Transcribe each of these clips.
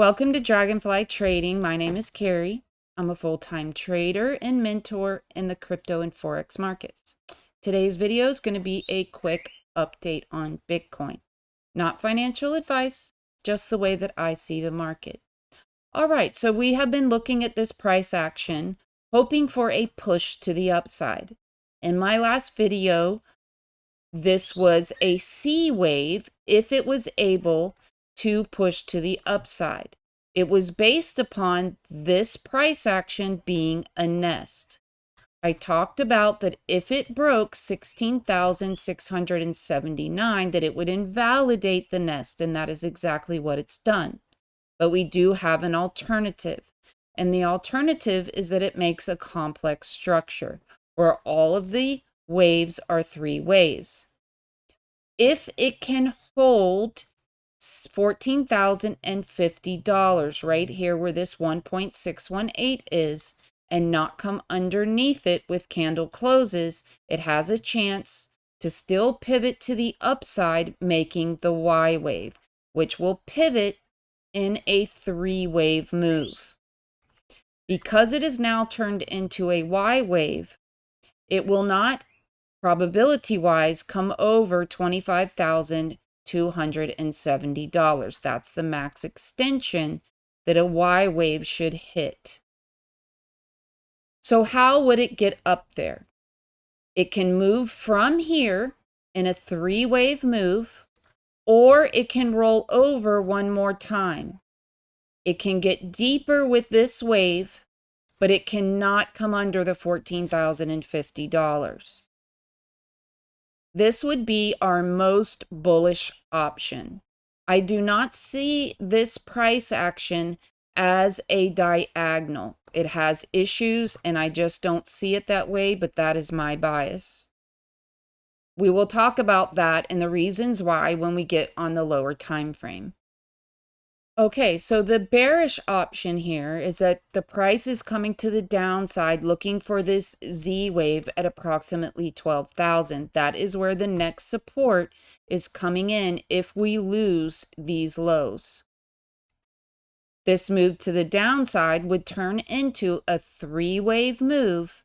Welcome to Dragonfly Trading. My name is Carrie. I'm a full-time trader and mentor in the crypto and Forex markets. Today's video is going to be a quick update on Bitcoin. Not financial advice, just the way that I see the market. All right, so we have been looking at this price action, hoping for a push to the upside. In my last video, this was a C wave if it was able to push to the upside. It was based upon this price action being a nest. I talked about that if it broke 16,679, that it would invalidate the nest, and that is exactly what it's done. But we do have an alternative, and the alternative is that it makes a complex structure where all of the waves are three waves. If it can hold $14,050 right here where this 1.618 is and not come underneath it with candle closes, it has a chance to still pivot to the upside, making the Y wave, which will pivot in a three-wave move. Because it is now turned into a Y wave, it will not probability-wise come over $25,270. That's the max extension that a Y wave should hit. So how would it get up there? It can move from here in a three-wave move, or it can roll over one more time. It can get deeper with this wave, but it cannot come under the $14,050. This would be our most bullish option. I do not see this price action as a diagonal. It has issues, and I just don't see it that way, but that is my bias. We will talk about that and the reasons why when we get on the lower time frame. Okay, so the bearish option here is that the price is coming to the downside looking for this Z wave at approximately 12,000. That is where the next support is coming in if we lose these lows. This move to the downside would turn into a three-wave move,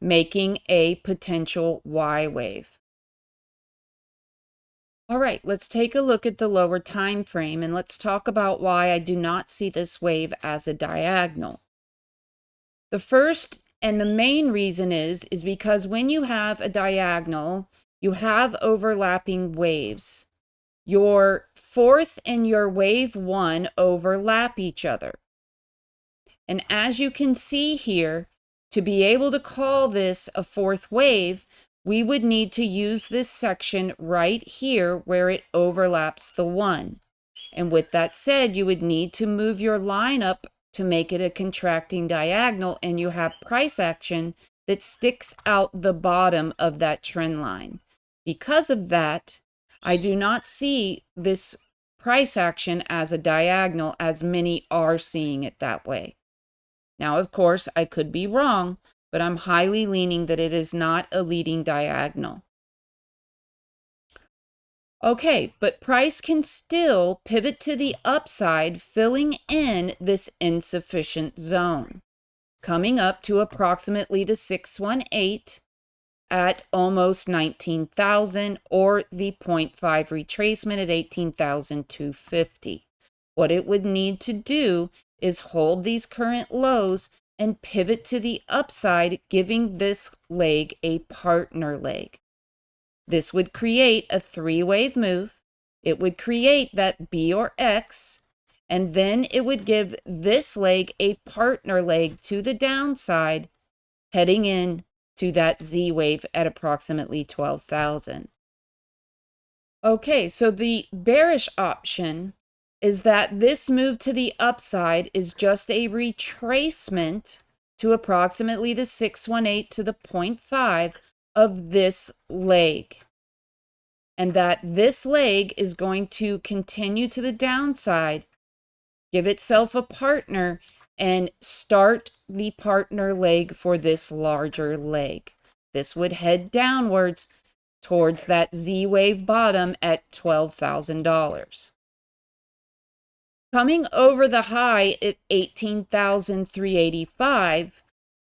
making a potential Y wave. All right, let's take a look at the lower time frame and let's talk about why I do not see this wave as a diagonal. The first and the main reason is because when you have a diagonal, you have overlapping waves. Your fourth and your wave one overlap each other. And as you can see here, to be able to call this a fourth wave, we would need to use this section right here where it overlaps the one. And with that said, you would need to move your line up to make it a contracting diagonal, and you have price action that sticks out the bottom of that trend line. Because of that, I do not see this price action as a diagonal as many are seeing it that way. Now, of course, I could be wrong, but I'm highly leaning that it is not a leading diagonal. Okay, but price can still pivot to the upside, filling in this insufficient zone, coming up to approximately the 618 at almost 19,000 or the 0.5 retracement at 18,250. What it would need to do is hold these current lows and pivot to the upside, giving this leg a partner leg. This would create a three-wave move. It would create that B or X, and then it would give this leg a partner leg to the downside, heading in to that Z wave at approximately 12,000. Okay, so the bearish option is that this move to the upside is just a retracement to approximately the 618 to the 0.5 of this leg. And that this leg is going to continue to the downside, give itself a partner, and start the partner leg for this larger leg. This would head downwards towards that Z wave bottom at $12,000. Coming over the high at 18,385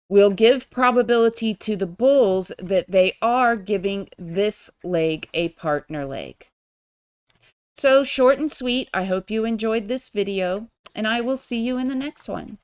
will give probability to the bulls that they are giving this leg a partner leg. So short and sweet, I hope you enjoyed this video, and I will see you in the next one.